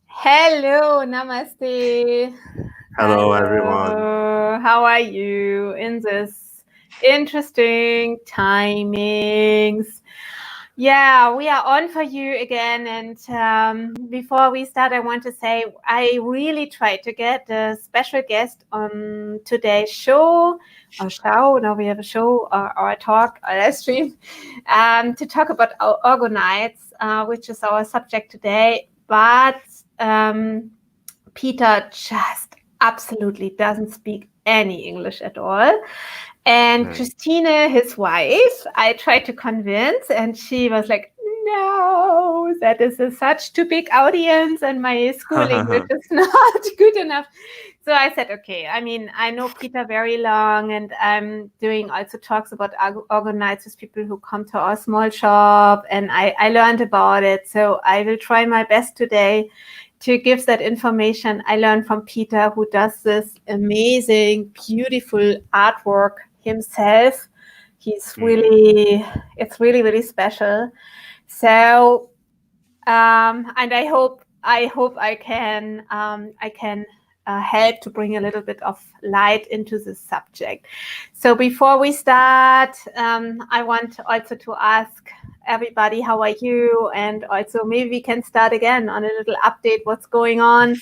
Hello, namaste. Hello, everyone. Hello, how are you in this interesting timings? Yeah, we are on for you again. And before we start, I want to say I really tried to get a special guest on today's show. Or show, now we have a show or a talk, a live stream, to talk about our Orgonites, which is our subject today. But Peter just absolutely doesn't speak any English at all. And Right. Christine, his wife, I tried to convince, and she was like, no, that is such too big audience, and my school English is not good enough. So I said, okay. I mean, I know Peter very long, and I'm doing also talks about Orgonites with people who come to our small shop, and I learned about it. So I will try my best today to give that information I learned from Peter, who does this amazing, beautiful artwork himself. He's really, it's really, really special. So, and I hope I can help to bring a little bit of light into this subject. So before we start, I want also to ask everybody, how are you? And also maybe we can start again on a little update, what's going on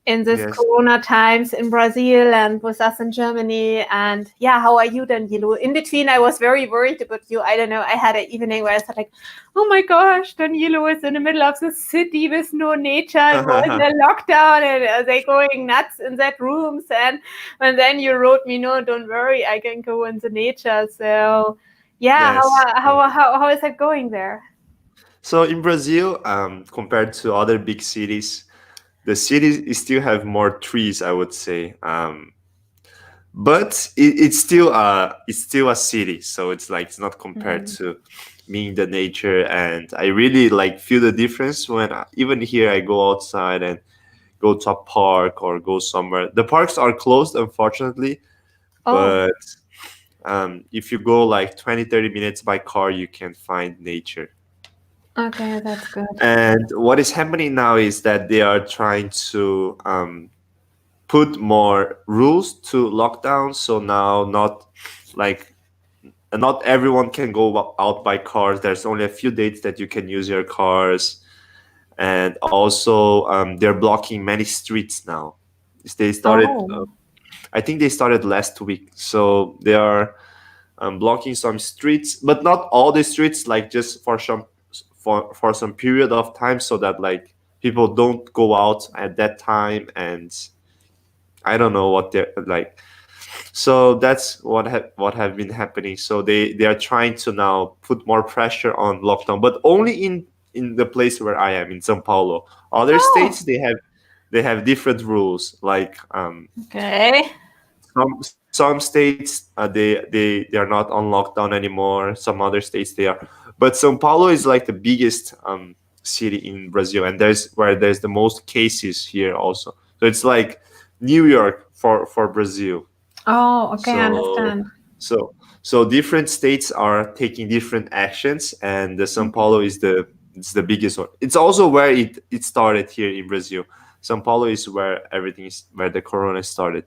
in this Yes. Corona times in Brazil and with us in Germany. And yeah, how are you, Danilo? In between, I was very worried about you. I don't know. I had an evening where I said like, oh my gosh, Danilo is in the middle of the city with no nature and we're in a lockdown and they're going nuts in that rooms. And then you wrote me, no, don't worry, I can go in the nature. So yeah, Yes. how is that going there? So in Brazil, compared to other big cities, the cities still have more trees, I would say. But it's still a city, so it's like it's not compared to being the nature. And I really like feel the difference when even here I go outside and go to a park or go somewhere. The parks are closed, unfortunately, Oh, but if you go like 20-30 minutes by car, you can find nature. okay, that's good. And what is happening now is that they are trying to put more rules to lockdown. So now, like not everyone can go out by cars. There's only a few dates that you can use your cars, and also they're blocking many streets now. They started. Oh. I think they started last week. So they are blocking some streets, but not all the streets. Like just for some period of time, so that like people don't go out at that time. And I don't know what they're like. So that's what have been happening. So they are trying to now put more pressure on lockdown, but only in the place where I am in São Paulo. Other Oh, states they have different rules. Like okay. some states they are not on lockdown anymore. Some other states they are, but São Paulo is like the biggest city in Brazil, and there's the most cases here also. So it's like New York for Brazil. Oh, okay, I So understand. so so different states are taking different actions, and the São Okay. Paulo is the biggest one. It's also where it started here in Brazil. São Paulo is where everything is where the corona started.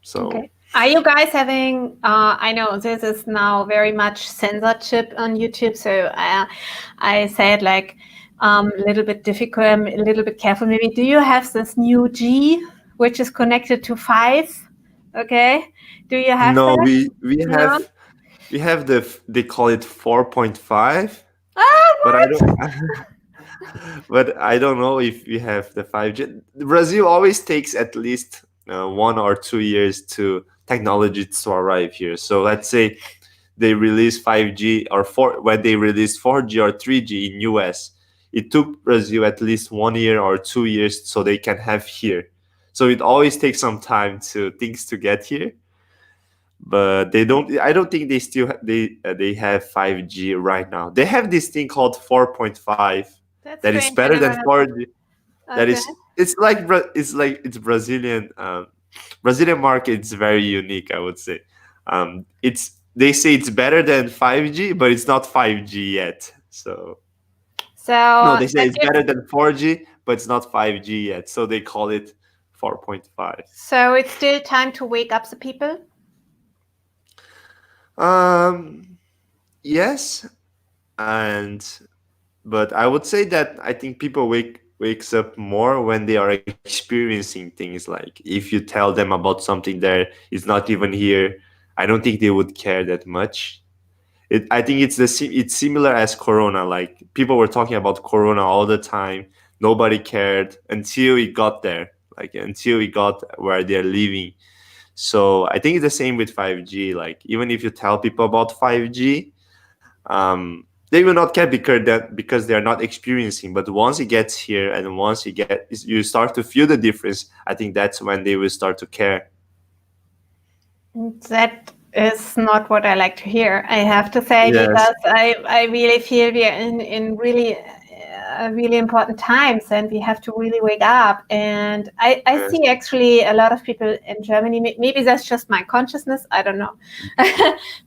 So Okay. Are you guys having, I know this is now very much censorship on YouTube, so I said like a little bit difficult, I'm a little bit careful maybe. Do you have this new G, which is connected to 5? Okay. Do you have no, that? No? we have they call it 4.5, Ah, but I don't what? but I don't know if we have the 5G. Brazil always takes at least 1 or 2 years to technology to arrive here. So let's say they released 5G or 4 when they released 4G or 3G in US, it took Brazil at least 1 year or 2 years so they can have here. So it always takes some time to things to get here, but they don't. I don't think they have 5G right now. They have this thing called 4.5 That's that is strange. I better never than heard 4G. that. That Okay. is it's Brazilian. Brazilian market is very unique, I would say. It's they say it's better than 5G, but it's not 5G yet. So So No, they say that it's gives, better than 4G, but it's not 5G yet. So they call it 4.5. so it's still time to wake up the people. Um, yes, and but I would say that I think people wakes up more when they are experiencing things. Like if you tell them about something that is not even here, I don't think they would care that much. I think it's similar as Corona. Like people were talking about Corona all the time. Nobody cared until it got there. Like until it got where they're living. So I think it's the same with 5G. Like even if you tell people about 5G, they will not care because they are not experiencing. But once it gets here and once you start to feel the difference, I think that's when they will start to care. That is not what I like to hear, I have to say, Yes. because I really feel we are in really really important times, and we have to really wake up. And I Yes. see actually a lot of people in Germany, maybe that's just my consciousness, I don't know.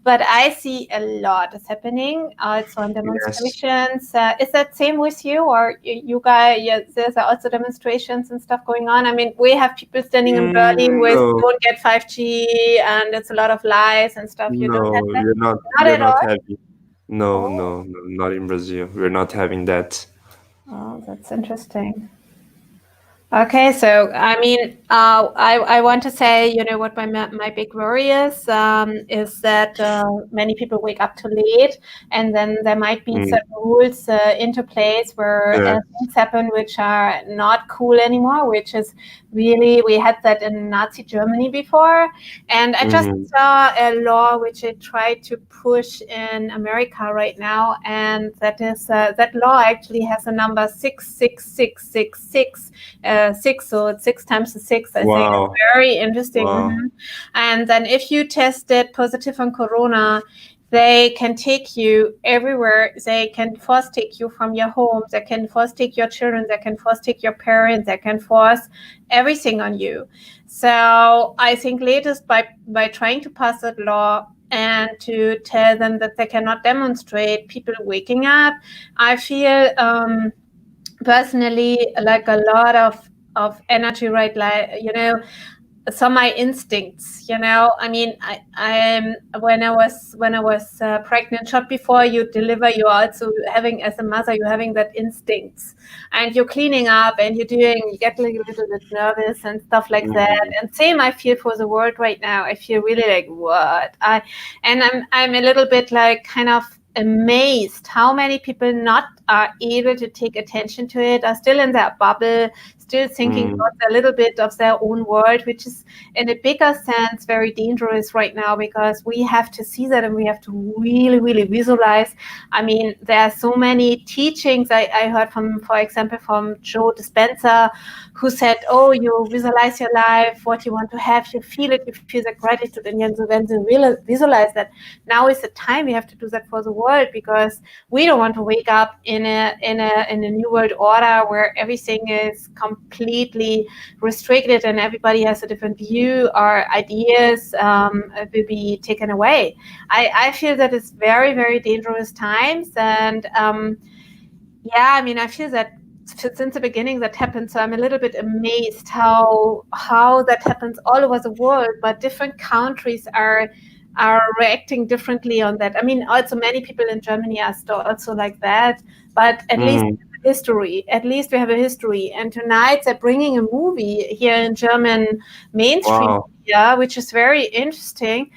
But I see a lot is happening also on Yes. demonstrations. Is that same with you, or you guys? Yeah, there's also demonstrations and stuff going on. I mean, we have people standing in Berlin with No. don't get 5G, and it's a lot of lies and stuff. You don't have No, that? you're not. Not You're at not all? having. No, Oh, no, no, not in Brazil. We're not having that. oh, that's interesting. Okay, so I mean, I want to say, you know, what my big worry is that many people wake up too late, and then there might be Mm, certain rules into place where yeah. things happen which are not cool anymore. Which is really, we had that in Nazi Germany before, and I just Mm, saw a law which they try to push in America right now, and that is that law actually has a number 66666. Six, so it's six times the six. I think it's wow. very interesting. Wow. And then if you tested positive on corona, they can take you everywhere. They can force take you from your home. They can force take your children. They can force take your parents. They can force everything on you. So I think latest by trying to pass that law and to tell them that they cannot demonstrate, people waking up, I feel personally like a lot of energy, right? Like, you know, so my instincts, you know, I mean, I'm when I was pregnant, short before you deliver, you're also having, as a mother, you're having that instincts, and you're cleaning up and you get like a little bit nervous and stuff like that. Mm, And same I feel for the world right now. I feel really like what I'm a little bit like kind of amazed how many people not are able to take attention to it, are still in their bubble, still thinking mm, about a little bit of their own world, which is in a bigger sense very dangerous right now, because we have to see that and we have to really, really visualize. I mean, there are so many teachings I heard from, for example, from Joe Dispenza, who said, oh, you visualize your life, what you want to have, you feel it, you feel that gratitude, and when you visualize that, now is the time we have to do that for the world, because we don't want to wake up in a new world order where everything is completely restricted and everybody has a different view or ideas will be taken away. I feel that it's very, very dangerous times, and yeah, I mean, I feel that since the beginning that happened. So I'm a little bit amazed how that happens all over the world, but different countries are reacting differently on that. I mean, also many people in Germany are still also like that, but at least mm, history. At least we have a history. And tonight they're bringing a movie here in German mainstream wow. media, which is very interesting.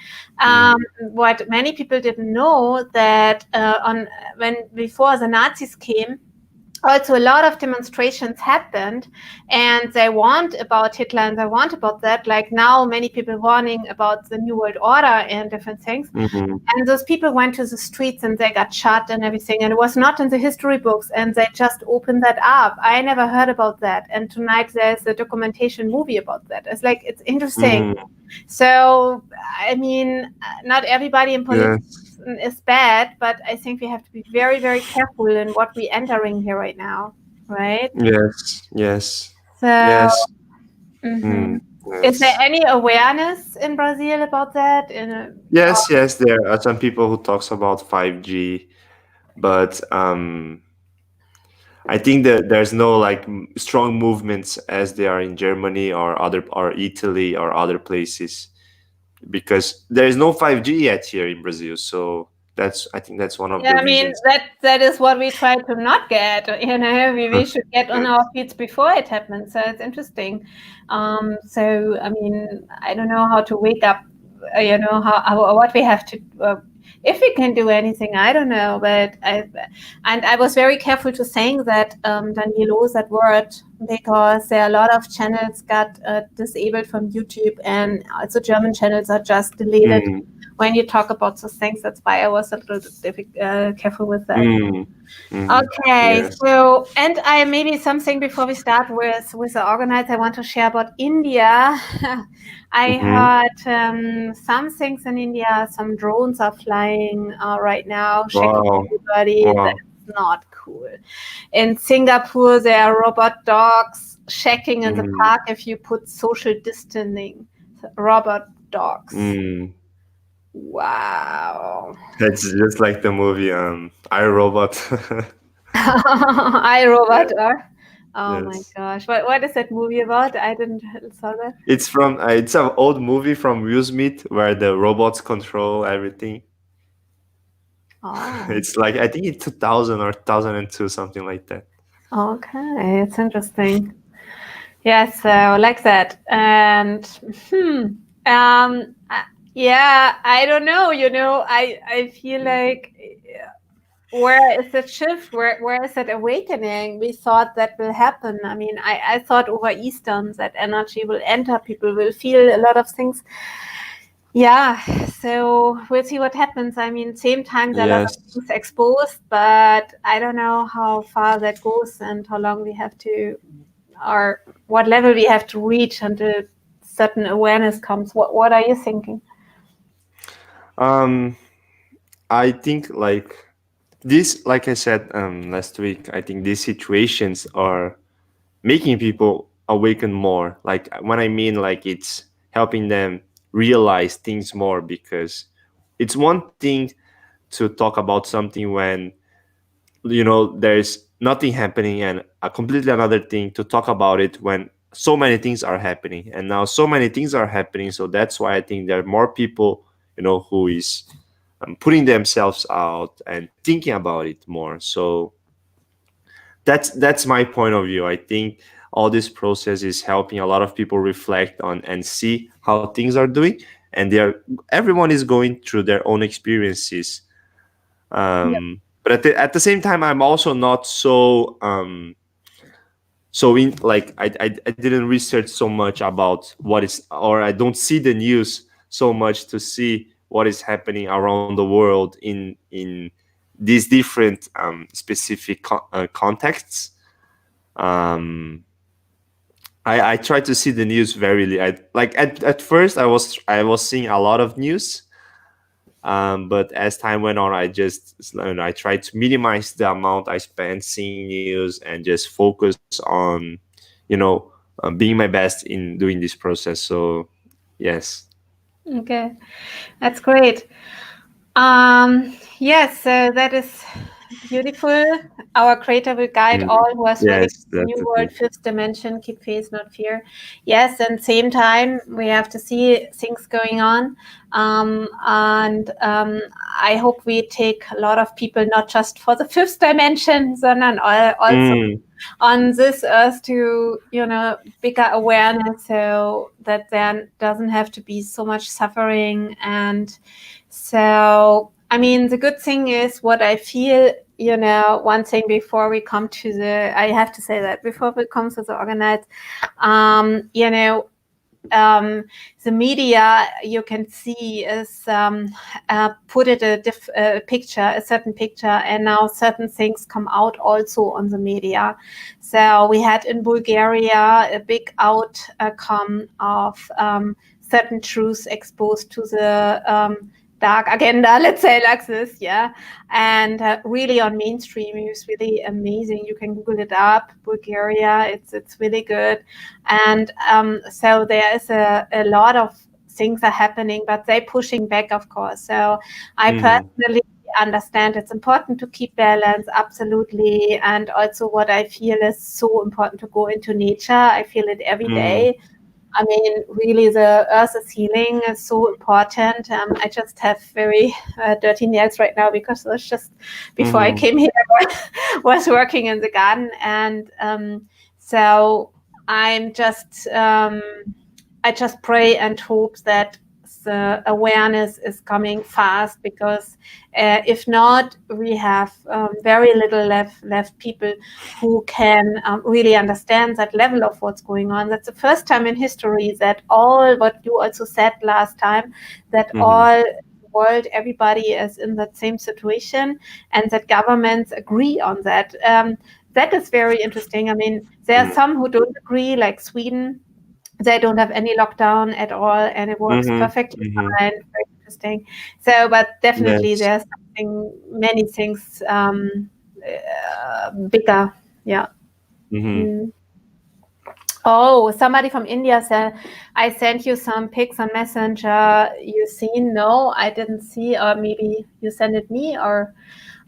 Mm, What many people didn't know that on when before the Nazis came, also a lot of demonstrations happened, and they warned about Hitler and they warned about that, like now many people warning about the new world order and different things. mm, And those people went to the streets and they got shot and everything, and it was not in the history books, and they just opened that up. I never heard about that, and tonight there's a documentation movie about that. It's like, it's interesting. mm, So I mean, not everybody in politics yes. is bad, but I think we have to be very, very careful in what we're entering here right now, right? Yes. Yes. So, Yes. Mm, mhm. Is there yes. any awareness in Brazil about that? Yes. Yes. There are some people who talks about 5G, but I think that there's no like strong movements as they are in Germany or Italy or other places, because there is no 5G yet here in Brazil. So I think that's one of Yeah, the I mean reasons. that is what we try to not get. We should get on our feet before it happens. So it's interesting. So I mean, I don't know how to wake up. How what we have to. If we can do anything, I don't know. And I was very careful to saying that Danilo that word, because there are a lot of channels got disabled from YouTube, and also German channels are just deleted Mm, when you talk about those things. That's why I was a little careful with that. mm, Okay, yes. so and I maybe something before we start with the Orgonites, I want to share about India. I Mm-hmm. heard some things in India. Some drones are flying right now, checking Wow. everybody. Wow. That's not cool. In Singapore, there are robot dogs checking in the Mm, park if you put social distancing. Robot dogs. mm. Wow. It's just like the movie I, Robot. I Yeah. Robot or oh my Yes. gosh. What is that movie about? I didn't saw that. It's an old movie from Will Smith where the robots control everything. Oh, It's like I think it's 2000 or 2002, something like that. okay. It's interesting. Yes, so like that. And yeah, I don't know. I feel like where is the shift? Where is that awakening? We thought that will happen. I mean, I thought over Eastern that energy will enter, people will feel a lot of things. Yeah, so we'll see what happens. I mean, same time there are a lot of Yes. things exposed, but I don't know how far that goes and how long we have to, or what level we have to reach until certain awareness comes. What are you thinking? Um, I think like this, like I said last week, I think these situations are making people awaken more. Like when I mean like it's helping them realize things more, because it's one thing to talk about something when there's nothing happening, and a completely another thing to talk about it when so many things are happening, and now so many things are happening. So that's why I think there are more people who is putting themselves out and thinking about it more. So that's my point of view. I think all this process is helping a lot of people reflect on and see how things are doing, and everyone is going through their own experiences. Yeah. But at the same time, I'm also not so in like I didn't research so much about what is, or I don't see the news so much to see what is happening around the world in these different specific contexts. um I try to see the news at first I was seeing a lot of news. But as time went on, I tried to minimize the amount I spent seeing news and just focus on, being my best in doing this process. So, yes. Okay, that's great. Yes, so that is beautiful. Our creator will guide Mm, all who are swimming yes, in the that's new the world, thing. fifth dimension, keep faith, not fear. Yes, and same time we have to see things going on. And I hope we take a lot of people, not just for the fifth dimension, sondern also Mm, on this earth to bigger awareness, so that there doesn't have to be so much suffering. And so I mean, the good thing is what I feel, one thing before we come to I have to say that before we come to the Orgonites, um, you know the media, you can see, is put it a certain picture, and now certain things come out also on the media. So we had in Bulgaria a big outcome of certain truths exposed to the dark agenda, let's say like this, yeah. And really on mainstream, it's really amazing. You can Google it up, Bulgaria. It's really good. And so there is a lot of things are happening, but they're pushing back, of course. So I mm, personally understand it's important to keep balance, absolutely. And also what I feel is so important to go into nature. I feel it every day. I mean, really, the earth is healing is so important. I just have very dirty nails right now because it was just before I came here, was working in the garden. And so I'm just, I just pray and hope that the awareness is coming fast, because if not, we have very little left people who can really understand that level of what's going on. That's the first time in history that all, what you also said last time, that all world, everybody is in that same situation, and that governments agree on that. That is very interesting. I mean, there are some who don't agree, like Sweden. They don't have any lockdown at all, and it works perfectly fine. Very interesting. So, but definitely there's something, many things bigger. Yeah. Oh, somebody from India said, I sent you some pics on Messenger. You seen? No, I didn't see. Or maybe you sent it me, or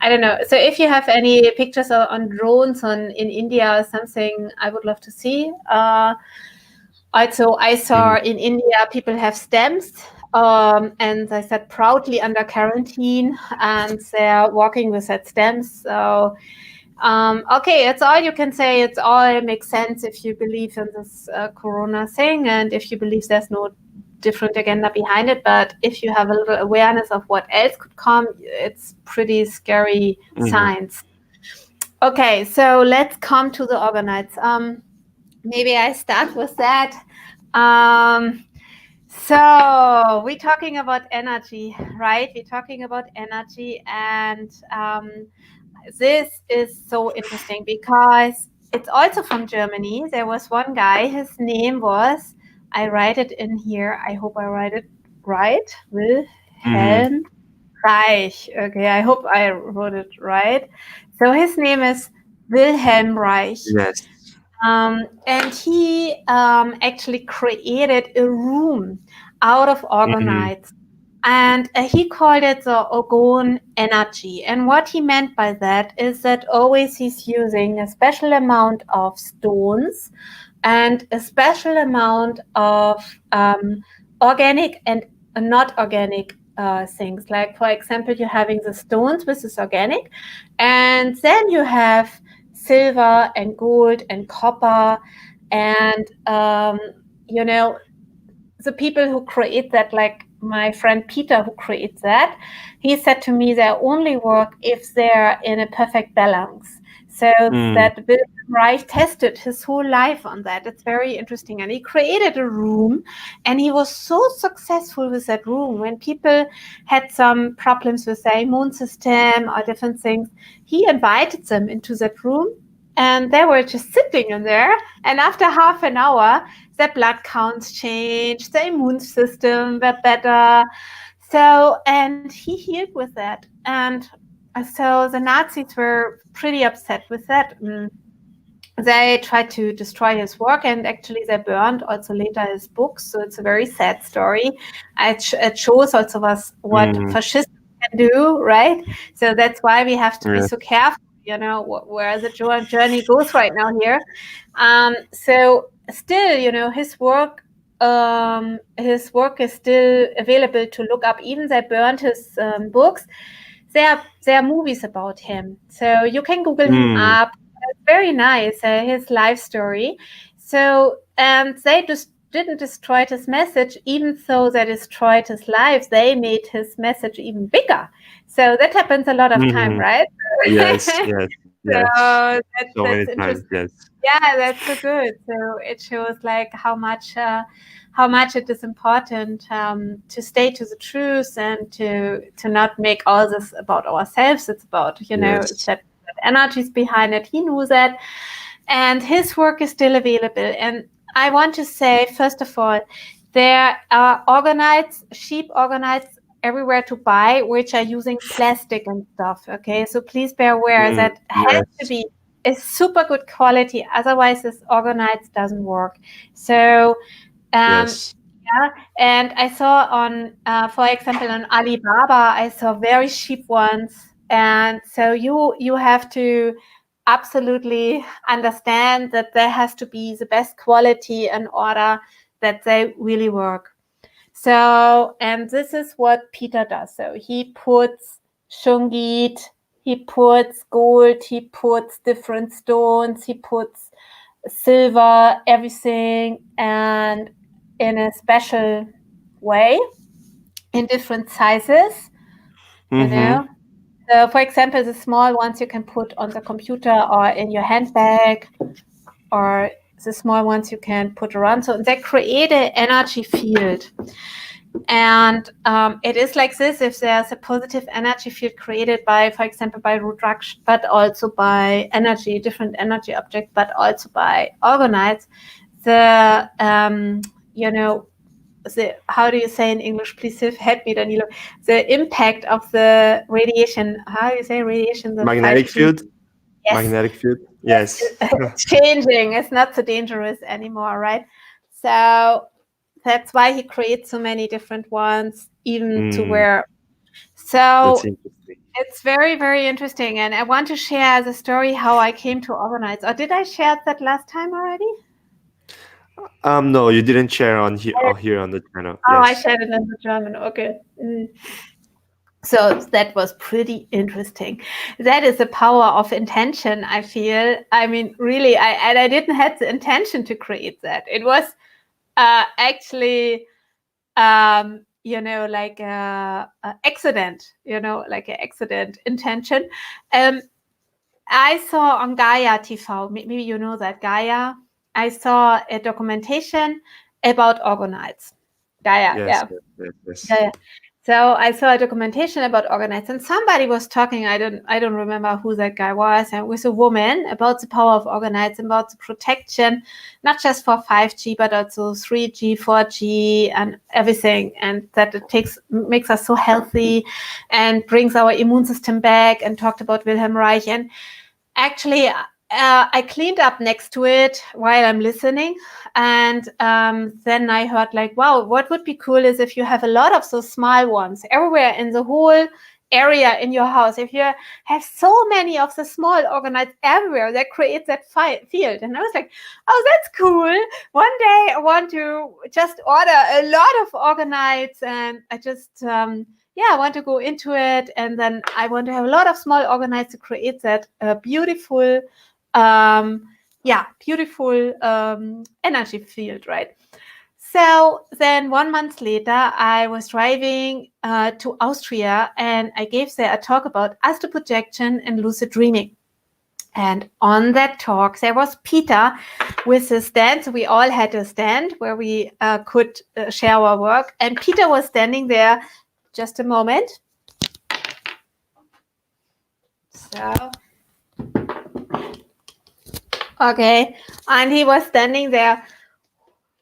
I don't know. So if you have any pictures on drones in India or something, I would love to see. Also, I saw in India people have stamps, and they said proudly under quarantine, and they're walking with that stamps. So, okay, it's all you can say. It's all makes sense if you believe in this Corona thing, and if you believe there's no different agenda behind it. But if you have a little awareness of what else could come, it's pretty scary signs. Okay, so let's come to the Orgonites. Maybe I start with that. So we're talking about energy, right? We're talking about energy, and this is so interesting because it's also from Germany. There was one guy, his name was, I write it in here, I hope I write it right, Wilhelm Reich. Okay, I hope I wrote it right. So his name is Wilhelm Reich. Yes. And he actually created a room out of orgonites. And he called it the orgone energy. And what he meant by that is that always he's using a special amount of stones and a special amount of organic and not organic things. Like, for example, you're having the stones, which is organic, and then you have silver and gold and copper, and you know, the people who create that, like my friend Peter who creates that, he said to me they only work if they're in a perfect balance. So that Wilhelm Reich tested his whole life on that. It's very interesting. And he created a room, and he was so successful with that room. When people had some problems with their immune system or different things, he invited them into that room, and they were just sitting in there. And after half an hour, their blood counts changed, their immune system got better. So, and he healed with that. And so the Nazis were pretty upset with that. They tried to destroy his work, and actually they burned also later his books. So it's a very sad story. It shows also what fascism can do, right? So that's why we have to be so careful, you know, where the journey goes right now here. So still, you know, his work is still available to look up. Even they burned his books. There are movies about him, so you can Google him up. It's very nice, his life story. So they just didn't destroy his message, even though they destroyed his life. They made his message even bigger. So that happens a lot of time, right? Yes. So that's many interesting. times, yes. Yeah, that's so good. So it shows like how much it is important to stay to the truth, and to not make all this about ourselves. It's about, you know, that energies behind it. He knew that, and his work is still available. And I want to say, first of all, there are orgonites, sheep orgonites everywhere to buy, which are using plastic and stuff. Okay, so please bear aware that has to be a super good quality, otherwise this orgonites doesn't work. So Yeah, and I saw on, for example, on Alibaba, I saw very cheap ones, and so you have to absolutely understand that there has to be the best quality in order that they really work. So, and this is what Peter does. So he puts shungite, he puts gold, he puts different stones, he puts silver, everything, and in a special way, in different sizes, you know. So, for example, the small ones you can put on the computer or in your handbag, or the small ones you can put around. So they create an energy field. And it is like this: if there's a positive energy field created by, for example, by Rudraksh, but also by energy, different energy objects, but also by Orgonites, the how do you say in English? Please help me, Danilo. The impact of the radiation. How do you say radiation? The Magnetic 5G. field. Yes. Magnetic field. Yes. It's changing. It's not so dangerous anymore, right? So that's why he creates so many different ones, even to where. So That's interesting. it's very, very interesting. And I want to share the story how I came to Orgonites. Or did I share that last time already? No, you didn't share on here on the channel. Oh, I Yes. shared it in the German. Okay. So that was pretty interesting. That is the power of intention, I feel. I mean, really, I didn't have the intention to create that. It was actually, like a accident, like an accident intention. I saw on Gaia TV, maybe you know that, Gaia. I saw a documentation about Orgonites. Gaia, Yes. yeah. Yes. Yeah. So I saw a documentation about Orgonites, and somebody was talking. I don't remember who that guy was, and with a woman about the power of Orgonites, about the protection, not just for 5G but also 3G, 4G, and everything, and that it makes us so healthy, and brings our immune system back. And talked about Wilhelm Reich, and actually, I cleaned up next to it while I'm listening. And then I heard like, wow, what would be cool is if you have a lot of those small ones everywhere in the whole area in your house. If you have so many of the small Orgonites everywhere, that creates that field. And I was like, oh, that's cool. One day I want to just order a lot of Orgonites, and I just I want to go into it, and then I want to have a lot of small Orgonites to create that beautiful energy field, right? So then 1 month later, I was driving to Austria, and I gave there a talk about astral projection and lucid dreaming. And on that talk, there was Peter with a stand. So we all had a stand where we could share our work. And Peter was standing there. Just a moment. So, okay. And he was standing there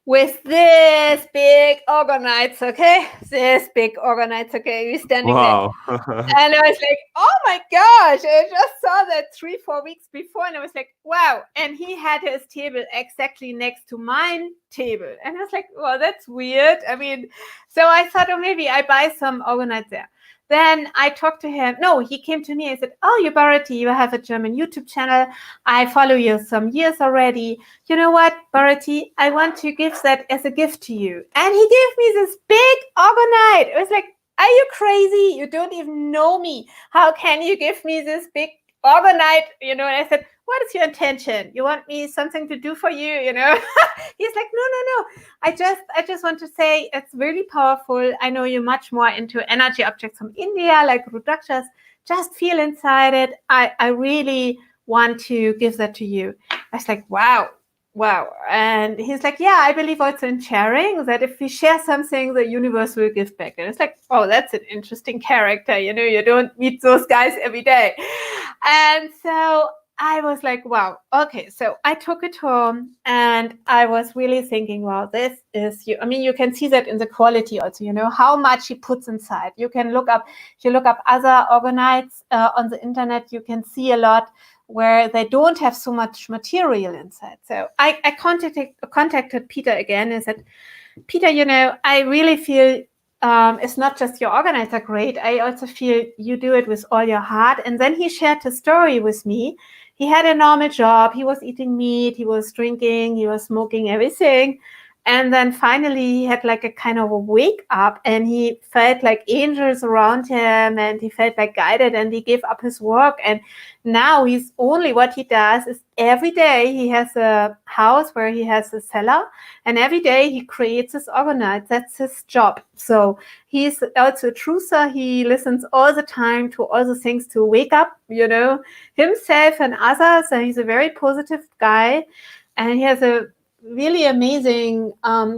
with this big Orgonites, okay? This big Orgonites, okay? He's standing there. And I was like, oh my gosh, I just saw that 3-4 weeks before. And I was like, wow. And he had his table exactly next to mine table. And I was like, well, that's weird. I mean, so I thought, oh, maybe I buy some Orgonites there. Then I talked to him. No, he came to me and said, oh, you Bharati, you have a German YouTube channel. I follow you some years already. You know what, Bharati, I want to give that as a gift to you. And he gave me this big Orgonite. It was like, are you crazy? You don't even know me. How can you give me this big Orgonite? And I said, what is your intention? You want me something to do for you? He's like, no. I just want to say it's really powerful. I know you're much more into energy objects from India, like Rudrakshas. Just feel inside it. I really want to give that to you. I was like, wow. And he's like, yeah, I believe also in sharing, that if we share something, the universe will give back. And it's like, oh, that's an interesting character. You don't meet those guys every day. And so I was like, wow, okay. So I took it home, and I was really thinking, wow, this is you. I mean, you can see that in the quality also, how much he puts inside. You can look up, if you look up other Orgonites on the internet, you can see a lot where they don't have so much material inside. So I contacted Peter again and said, Peter, I really feel it's not just your orgonites are great. I also feel you do it with all your heart. And then he shared his story with me. He had a normal job. He was eating meat. He was drinking. He was smoking, everything. And then finally he had like a kind of a wake up, and he felt like angels around him, and he felt like guided, and he gave up his work. And now what he does is every day he has a house where he has a cellar, and every day he creates his orgonites. That's his job. So he's also a truther. He listens all the time to all the things to wake up, himself and others. And he's a very positive guy, and he has a really amazing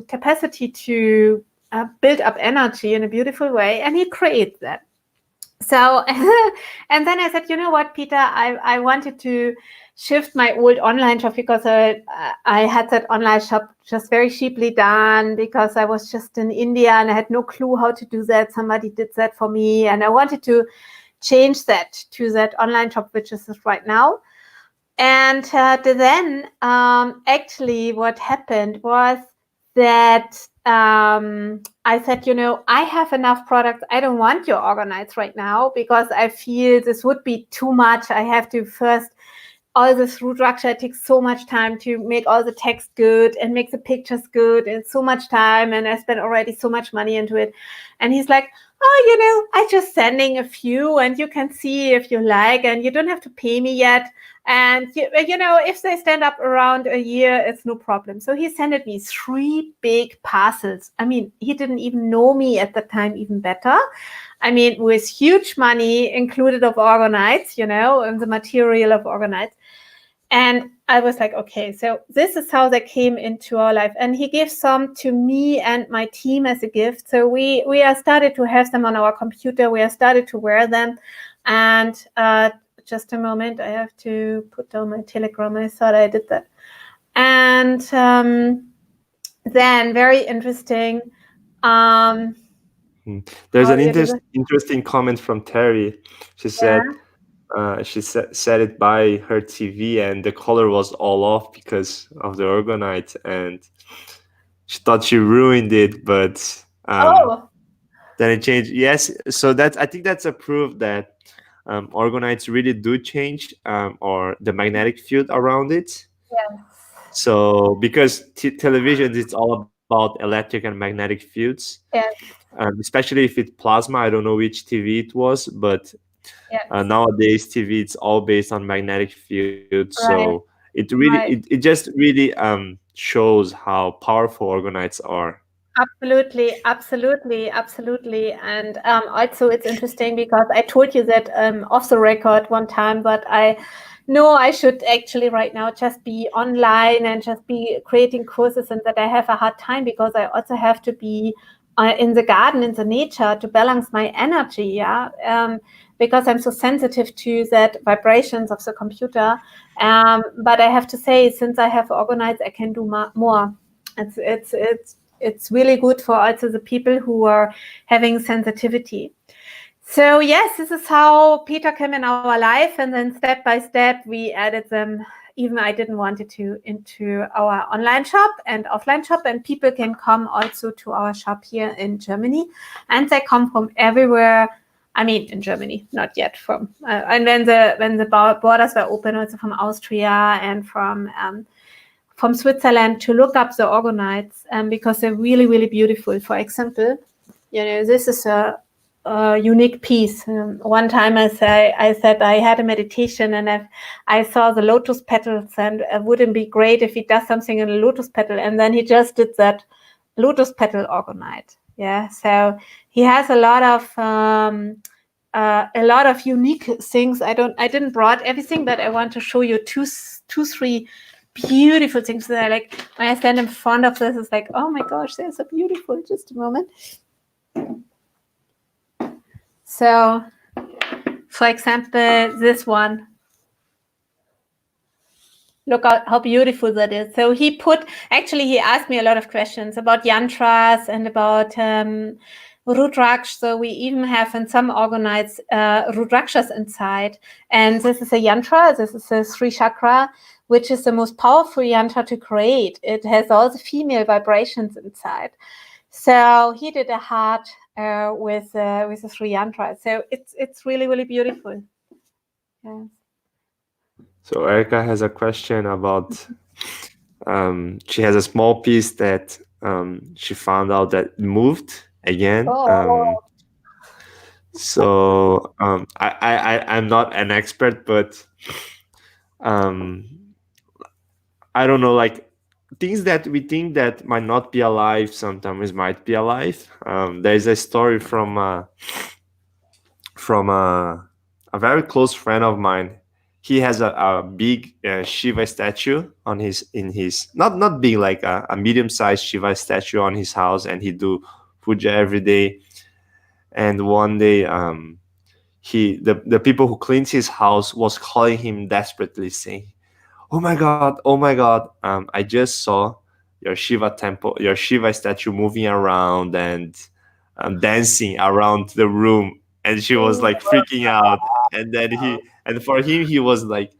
capacity to build up energy in a beautiful way, and he creates that. So, and then I said, you know what, Peter, I wanted to shift my old online shop, because I had that online shop just very cheaply done, because I was just in India and I had no clue how to do that. Somebody did that for me, and I wanted to change that to that online shop, which is right now. And then actually what happened was that I said, I have enough products. I don't want your orgonites right now, because I feel this would be too much. I have to first, all this root structure, it takes so much time to make all the text good and make the pictures good, and so much time, and I spent already so much money into it. And he's like, oh, I just sending a few, and you can see if you like, and you don't have to pay me yet. And, if they stand up around a year, it's no problem. So he sent me 3 big parcels. I mean, he didn't even know me at the time even better. I mean, with huge money included of orgonites, and the material of orgonites. And I was like, okay, so this is how they came into our life. And he gave some to me and my team as a gift. So we are started to have them on our computer. We are started to wear them. And just a moment, I have to put down my Telegram. I thought I did that. And then very interesting. There's an interesting comment from Terry. She said, she set it by her TV and the color was all off because of the Orgonite, and she thought she ruined it, but then it changed. Yes, so I think that's a proof that Orgonites really do change or the magnetic field around it. Yes. So because television, it's all about electric and magnetic fields. Yes. Especially if it's plasma. I don't know which TV it was, but nowadays TV, it's all based on magnetic fields. So it really it just really shows how powerful Orgonites are. Absolutely. And also it's interesting because I told you that off the record one time, but I know I should actually right now just be online and just be creating courses, and that I have a hard time because I also have to be in the garden, in the nature, to balance my energy, because I'm so sensitive to that vibrations of the computer. But I have to say, since I have Orgonites, I can do more. It's really good for also the people who are having sensitivity. So yes, this is how Peter came in our life, and then step by step we added them. Even I didn't want it into our online shop and offline shop, and people can come also to our shop here in Germany, and they come from everywhere. I mean, in Germany, not yet from. And when the borders were open, also from Austria and from Switzerland, to look up the Orgonites, because they're really, really beautiful. For example, this is a unique piece. One time I said I had a meditation and I saw the lotus petals, and it wouldn't be great if he does something in a lotus petal, and then he just did that lotus petal Orgonite. Yeah, so he has a lot of unique things. I didn't brought everything, but I want to show you two, 3 beautiful things that I like. When I stand in front of this, it's like, oh my gosh, they're so beautiful. Just a moment. So, for example, this one. Look how beautiful that is. So he asked me a lot of questions about yantras and about Rudraksh. So we even have in some Orgonites Rudrakshas inside. And this is a yantra. This is a Sri chakra, which is the most powerful yantra to create. It has all the female vibrations inside. So he did a heart with the Sri yantra. So it's really, really beautiful. Yeah. So Erica has a question about, she has a small piece that she found out that it moved again. So I'm not an expert, but I don't know, like things that we think that might not be alive sometimes might be alive. There's a story from a very close friend of mine. He has a big Shiva statue on his not big, like a medium-sized Shiva statue on his house, and he do puja every day. And one day, the people who cleans his house was calling him desperately, saying, oh my God, I just saw your Shiva temple, your Shiva statue moving around and dancing around the room. And she was like freaking out. And then for him, he was like,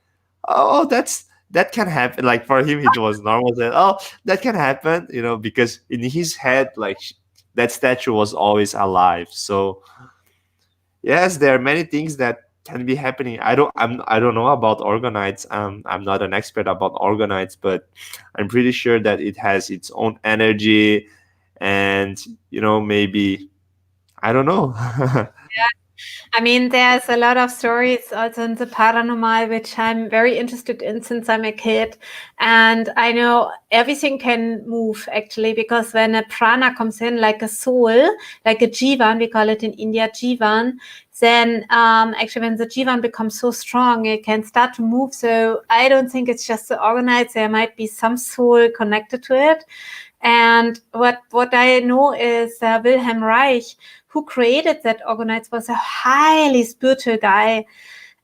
oh, that can happen. Like for him, it was normal. That, oh, that can happen, because in his head, like that statue was always alive. So yes, there are many things that can be happening. I don't know about Orgonites. I'm not an expert about Orgonites, but I'm pretty sure that it has its own energy, and maybe, I don't know. I mean, there's a lot of stories also in the paranormal, which I'm very interested in since I'm a kid. And I know everything can move, actually, because when a prana comes in, like a soul, like a jivan, we call it in India jivan, then actually when the jivan becomes so strong, it can start to move. So I don't think it's just the Orgonites. There might be some soul connected to it. And what I know is Wilhelm Reich, who created that Orgonites, was a highly spiritual guy.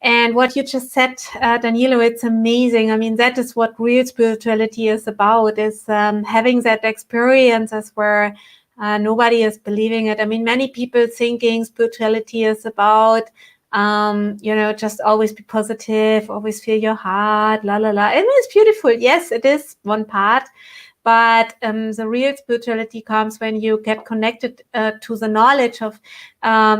And what you just said, Danilo, it's amazing. I mean, that is what real spirituality is about, is having that experiences where nobody is believing it. I mean, many people thinking spirituality is about, just always be positive, always feel your heart, la, la, la. And it's beautiful. Yes, it is one part. But the real spirituality comes when you get connected to the knowledge of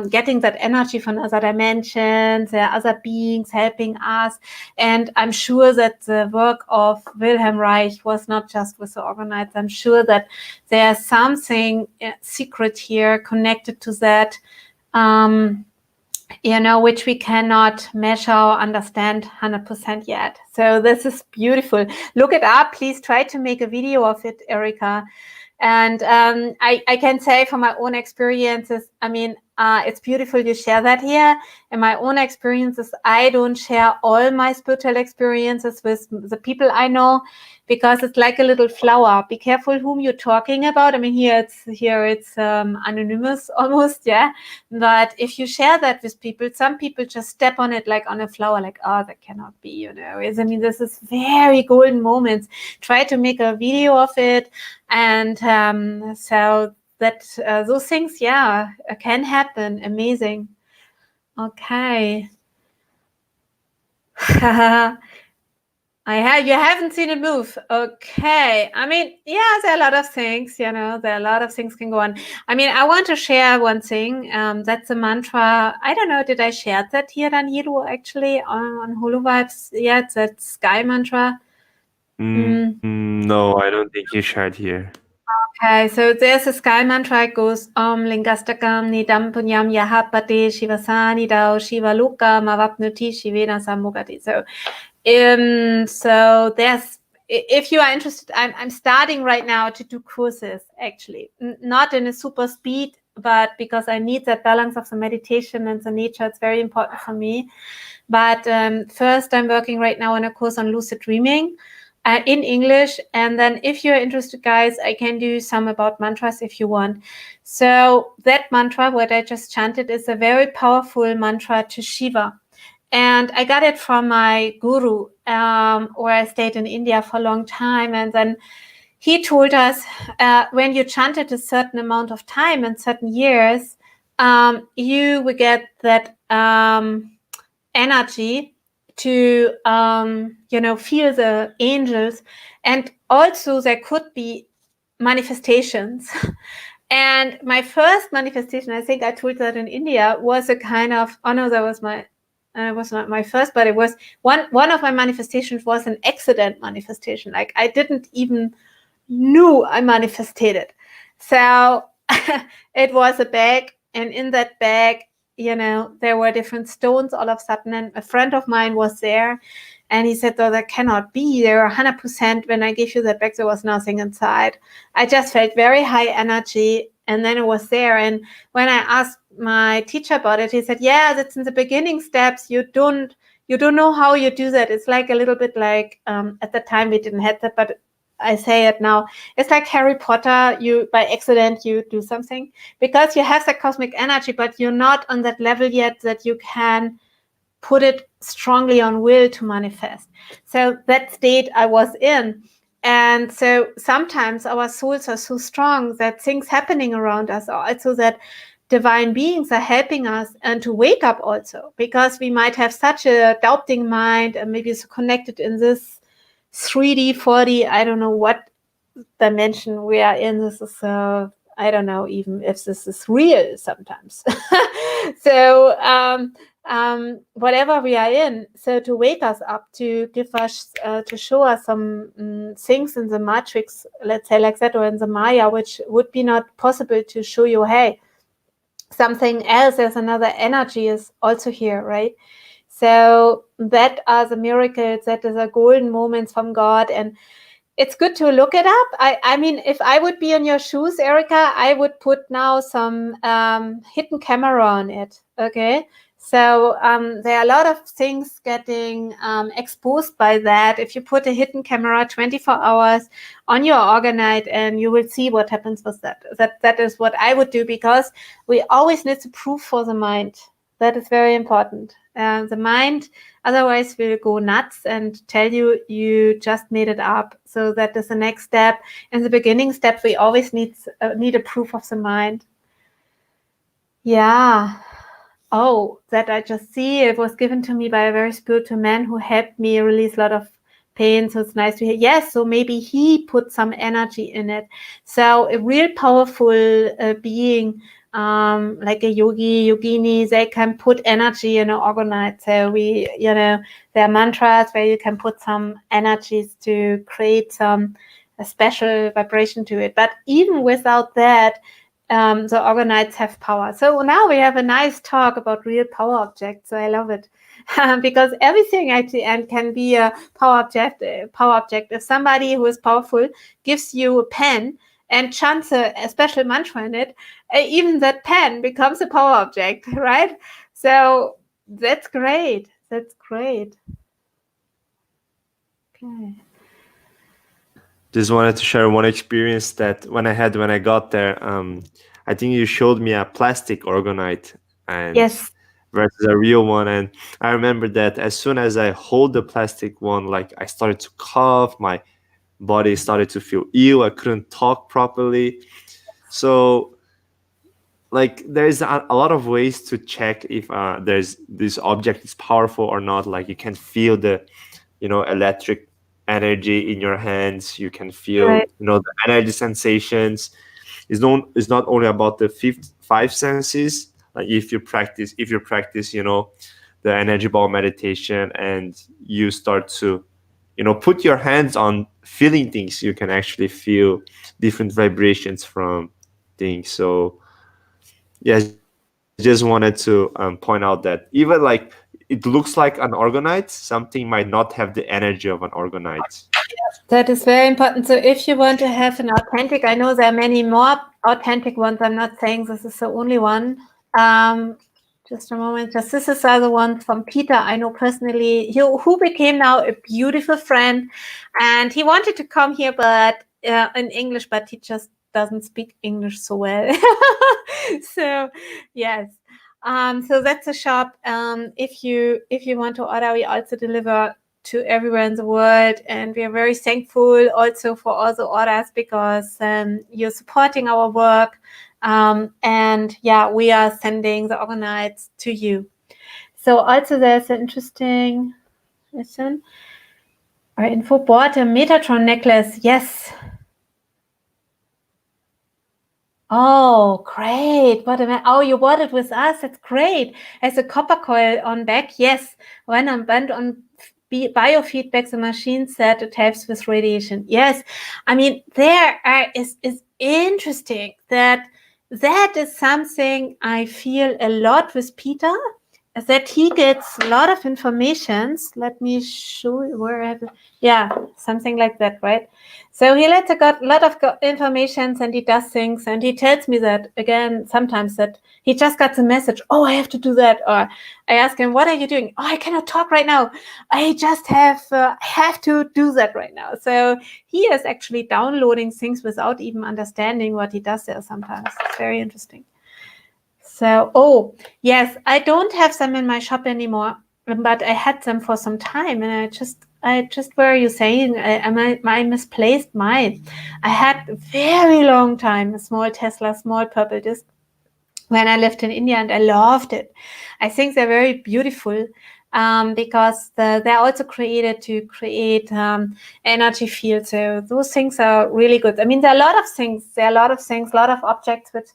getting that energy from other dimensions, there are other beings helping us. And I'm sure that the work of Wilhelm Reich was not just with the Orgonites. I'm sure that there's something secret here connected to that, which we cannot measure or understand 100% yet. So this is beautiful. Look it up. Please try to make a video of it, Erica. And I can say from my own experiences, I mean, it's beautiful you share that here. In my own experiences, I don't share all my spiritual experiences with the people I know, because it's like a little flower. Be careful whom you're talking about. I mean, here it's anonymous almost, yeah. But if you share that with people, some people just step on it like on a flower, like, oh, that cannot be, I mean, this is very golden moments. Try to make a video of it. And so that those things, yeah, can happen. Amazing. Okay. You haven't seen it move. Okay. I mean, yeah, there are a lot of things, there are a lot of things can go on. I mean, I want to share one thing. That's a mantra. I don't know, did I share that here, Danilo, actually, on Holo Vibes? Yeah, it's that sky mantra. No, I don't think you shared here. Okay, so there's a sky mantra. It goes Lingastakam Nidam Punyam Yahapate Shivasani Dao Shiva Luka Mavapnuti Shivena Samugati. So there's, if you are interested, I'm starting right now to do courses, actually, not in a super speed, but because I need that balance of the meditation and the nature. It's very important for me. But first, I'm working right now on a course on lucid dreaming. In English, and then if you're interested, guys, I can do some about mantras if you want. So that mantra, what I just chanted, is a very powerful mantra to Shiva, and I got it from my guru, where I stayed in India for a long time, and then he told us when you chant it a certain amount of time and certain years, you will get that energy to feel the angels, and also there could be manifestations. And my first manifestation, I think I told that in India, was a kind of, oh no, that was was not my first, but it was one of my manifestations was an accident manifestation. Like I didn't even knew I manifested. So it was a bag, and in that bag, there were different stones all of a sudden, and a friend of mine was there, and he said, "Oh, that cannot be. There are 100%. When I gave you that bag, there was nothing inside." I just felt very high energy, and then it was there. And when I asked my teacher about it, he said, "Yeah, that's in the beginning steps. You don't know how you do that. It's like a little bit like at the time we didn't have that, but I say it now. It's like Harry Potter. You by accident you do something because you have that cosmic energy, but you're not on that level yet that you can put it strongly on will to manifest." So that state I was in. And so sometimes our souls are so strong that things happening around us are also that divine beings are helping us and to wake up also, because we might have such a doubting mind and maybe it's connected in this 3D, 4D, I don't know what dimension we are in. This is, I don't know even if this is real sometimes. So, whatever we are in, so to wake us up, to give us, to show us some things in the matrix, let's say like that, or in the Maya, which would be not possible to show you, hey, something else, there's another energy is also here, right? So that are the miracles, that is the golden moments from God. And it's good to look it up. I mean, if I would be in your shoes, Erica, I would put now some hidden camera on it. Okay. So there are a lot of things getting exposed by that. If you put a hidden camera 24 hours on your Orgonite, and you will see what happens with that. That is what I would do, because we always need to prove for the mind. That is very important. The mind otherwise will go nuts and tell you you just made it up. So that is the next step. In the beginning step, we always need a proof of the mind. Yeah. Oh, that I just see. It was given to me by a very spiritual man who helped me release a lot of pain. So it's nice to hear. Yes, so maybe he put some energy in it. So a real powerful being, like a yogi, yogini, they can put energy in an Orgonite. So there are mantras where you can put some energies to create a special vibration to it. But even without that, the Orgonites have power. So now we have a nice talk about real power objects. So I love it. Because everything at the end can be a power object. If somebody who is powerful gives you a pen and chants a special mantra in it, even that pen becomes a power object, right? So that's great. That's great. Okay. Just wanted to share one experience that when I got there, I think you showed me a plastic Orgonite and Yes. versus a real one. And I remember that as soon as I hold the plastic one, like I started to cough, my body started to feel ill, I couldn't talk properly. So like there's a lot of ways to check if there's this object is powerful or not. Like you can feel the electric energy in your hands, you can feel Right. the energy sensations. It's not only about the five senses. Like if you practice the energy ball meditation and you start to put your hands on feeling things, you can actually feel different vibrations from things. So yeah, just wanted to point out that even like it looks like an Orgonite, something might not have the energy of an Orgonite. That is very important. So if you want to have an authentic, I know there are many more authentic ones. I'm not saying this is the only one. Just a moment. Just this is the other one from Peter. I know personally, who became now a beautiful friend, and he wanted to come here, but in English, but he just doesn't speak English so well. So yes. So that's a shop. If you want to order, we also deliver to everywhere in the world, and we are very thankful also for all the orders, because you're supporting our work. And yeah, we are sending the Orgonites to you. So also there's an interesting lesson. Our info bought a Metatron necklace. Yes. Oh, great. Oh, you bought it with us. That's great. Has a copper coil on back. Yes. When I'm bent on biofeedback, the machine said it helps with radiation. Yes. I mean, is interesting that is something I feel a lot with Peter, that he gets a lot of informations. Let me show you where I have it. Yeah, something like that, right? So he got a lot of information, and he does things, and he tells me that again sometimes that he just got the message, oh, I have to do that. Or I ask him, what are you doing? Oh, I cannot talk right now. I just have to do that right now. So he is actually downloading things without even understanding what he does there sometimes. It's very interesting. So, oh, yes, I don't have them in my shop anymore, but I had them for some time, and I just, where are you saying? I misplaced mine. I had a very long time a small Tesla, small purple disc when I lived in India, and I loved it. I think they're very beautiful because they're also created to create energy fields. So those things are really good. I mean, there are a lot of things, a lot of objects which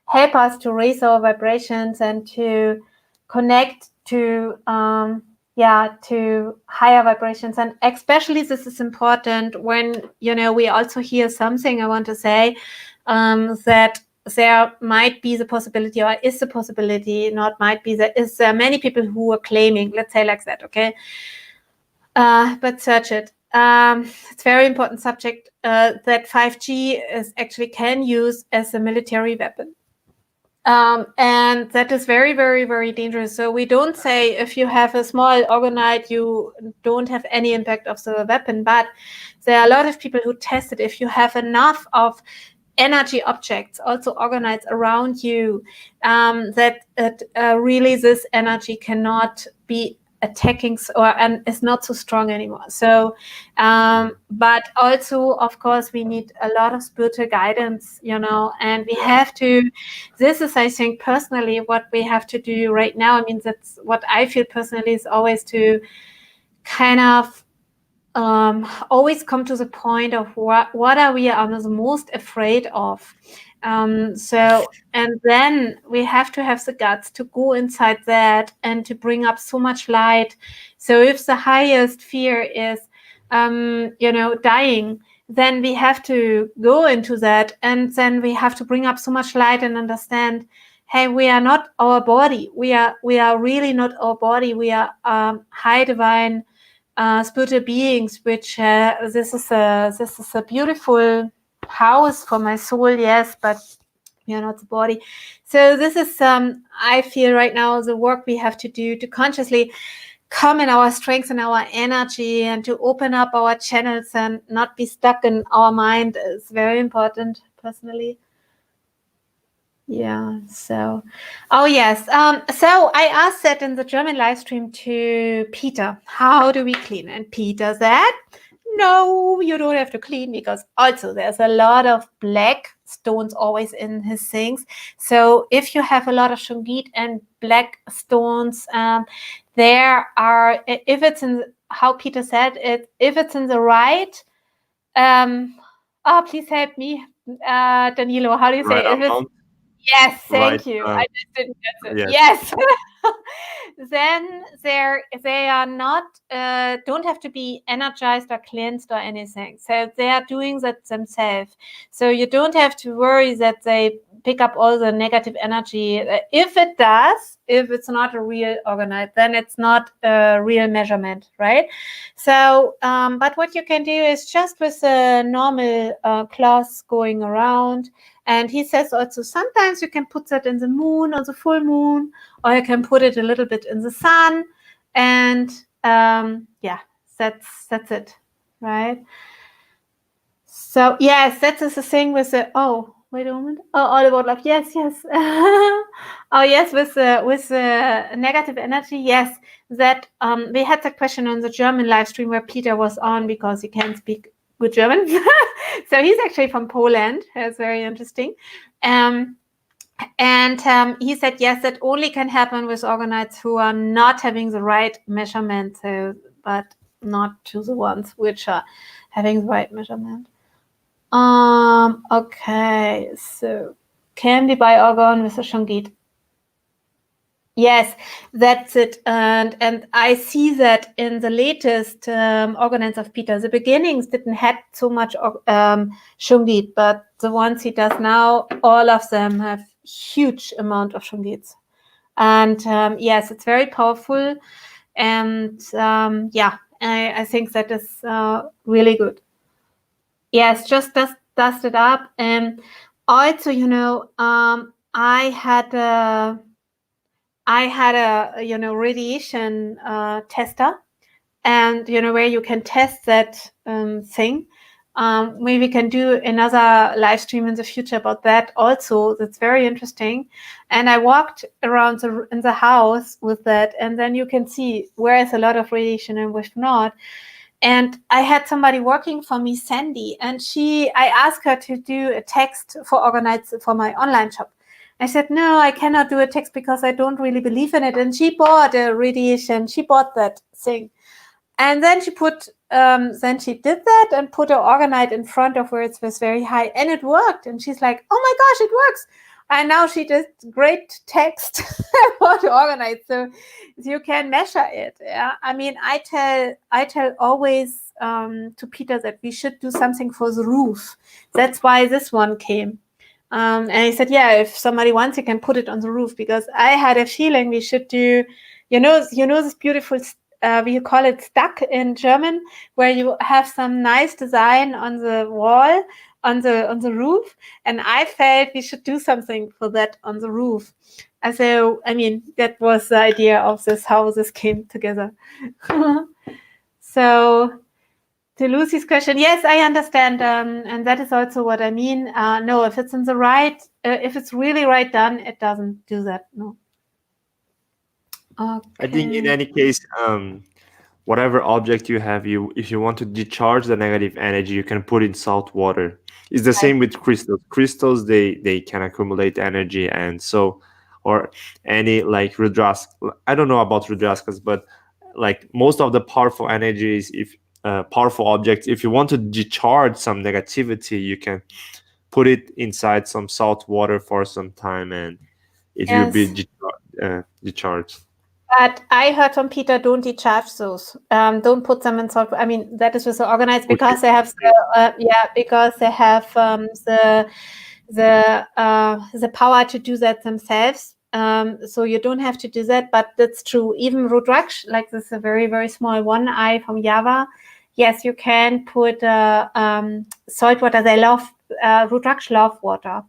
help us to raise our vibrations and to connect to to higher vibrations. And especially this is important when, we also hear something I want to say, that there might be the possibility, or is the possibility, not might be, there is many people who are claiming, let's say like that, okay? But search it. It's a very important subject that 5G is actually can use as a military weapon. And that is very, very, very dangerous. So we don't say if you have a small orgonite, you don't have any impact of the weapon, but there are a lot of people who test it. If you have enough of energy objects, also orgonites around you, that really this energy cannot be attacking and is not so strong anymore. So, but also, of course, we need a lot of spiritual guidance, and we have to, this is, I think, personally, what we have to do right now. I mean, that's what I feel personally, is always to kind of always come to the point of what are we the most afraid of. And then we have to have the guts to go inside that and to bring up so much light. So if the highest fear is, dying, then we have to go into that, and then we have to bring up so much light and understand, hey, we are not our body. We are really not our body. We are high divine spiritual beings, which this is a beautiful house for my soul, yes, but we are not the body. So this is I feel right now the work we have to do to consciously come in our strength and our energy, and to open up our channels and not be stuck in our mind is very important, personally. Yeah, so, oh yes, so I asked that in the German live stream to Peter, how do we clean? And Peter said, no, you don't have to clean, because also there's a lot of black stones always in his things. So if you have a lot of shungite and black stones, there are, if it's in, how Peter said it, if it's in the right, please help me, Danilo, how do you say it? Yes, thank you. I just didn't get it. Yes. Then they are not, don't have to be energized or cleansed or anything. So they are doing that themselves. So you don't have to worry that they pick up all the negative energy. If it does, if it's not a real orgonite, then it's not a real measurement, right? So, but what you can do is just with a normal cloth going around. And he says also sometimes you can put that in the moon, on the full moon, or you can put it a little bit in the sun. And yeah, that's it, right? So yes, that is the thing with the, oh, wait a moment. Oh, all about love. Yes. Oh yes, with the negative energy. Yes, that we had that question on the German live stream where Peter was on, because he can't speak good German. So he's actually from Poland. That's very interesting. And he said, yes, that only can happen with orgonites who are not having the right measurement, but not to the ones which are having the right measurement. Okay, so can we buy orgone with a shungite? Yes, that's it. And I see that in the latest Orgonites of Peter. The beginnings didn't have so much shungite, but the ones he does now, all of them have huge amount of shungites. And yes, it's very powerful. And yeah, I think that is really good. Yes, just dust it up. And also, I had a radiation tester, and where you can test that thing. Maybe we can do another live stream in the future about that also. That's very interesting. And I walked around in the house with that, and then you can see where is a lot of radiation and where not. And I had somebody working for me, Sandy, and I asked her to do a text for Orgonites for my online shop. I said, no, I cannot do a text because I don't really believe in it. And she bought a radiation. She bought that thing. And then she did that and put an orgonite in front of where it was very high, and it worked. And she's like, oh my gosh, it works. And now she did great text about orgonite. So you can measure it. Yeah. I mean, I tell always to Peter that we should do something for the roof. That's why this one came. And he said, yeah, if somebody wants, you can put it on the roof, because I had a feeling we should do, this beautiful, we call it stuck in German, where you have some nice design on the wall, on the roof. And I felt we should do something for that on the roof. And so, I mean, that was the idea of this, how this came together. So, to Lucy's question, yes, I understand, and that is also what I mean. No, if it's in the right, if it's really right done, it doesn't do that. No. Okay. I think in any case, whatever object you have, if you want to discharge the negative energy, you can put in salt water. It's the same with crystals. Crystals, they can accumulate energy, and so, or any like Rudraskas. I don't know about Rudraskas, but like most of the powerful energies, if powerful objects, if you want to discharge some negativity, you can put it inside some salt water for some time, and it will be discharged. But I heard from Peter, don't decharge those. Don't put them in salt. I mean, that is with the Orgonites, because they have the power to do that themselves. So you don't have to do that, but that's true. Even Rudraksh, like this, a very, very small one eye from Java. Yes, you can put salt water. They love Rudraksh love water,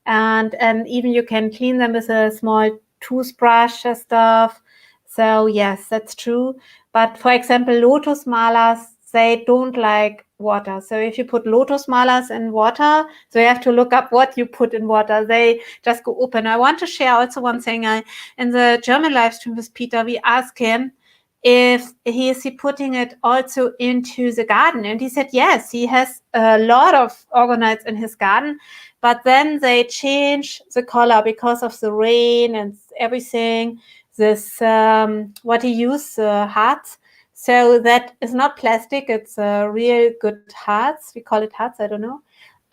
and even you can clean them with a small toothbrush and stuff. So yes, that's true. But for example, lotus malas, they don't like water. So if you put lotus malas in water, so you have to look up what you put in water. They just go open. I want to share also one thing. In the German live stream with Peter, we asked him if he is putting it also into the garden. And he said, yes, he has a lot of Orgonites in his garden, but then they change the color because of the rain and everything. This what he used, hearts. So that is not plastic. It's a real good hearts. We call it hearts. I don't know.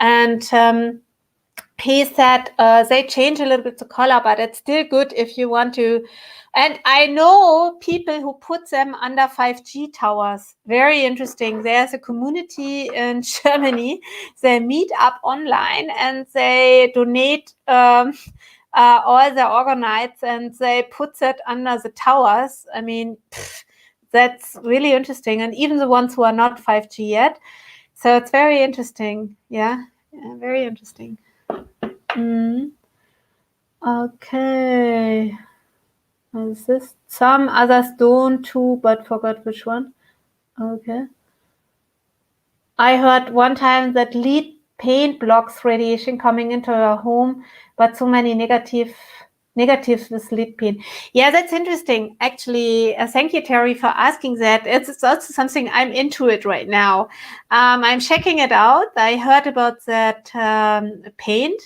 And he said they change a little bit the color, but it's still good if you want to. And I know people who put them under 5G towers. Very interesting. There's a community in Germany. They meet up online and they donate all the Orgonites, and they put that under the towers. I mean, that's really interesting. And even the ones who are not 5G yet. So it's very interesting. Yeah, very interesting. Okay. What is this? Some others don't too, but forgot which one. Okay. I heard one time that lead paint blocks radiation coming into your home, but so many negatives with lead paint. Yeah, that's interesting. Actually, thank you, Terry, for asking that. It's also something I'm into it right now. I'm checking it out. I heard about that paint.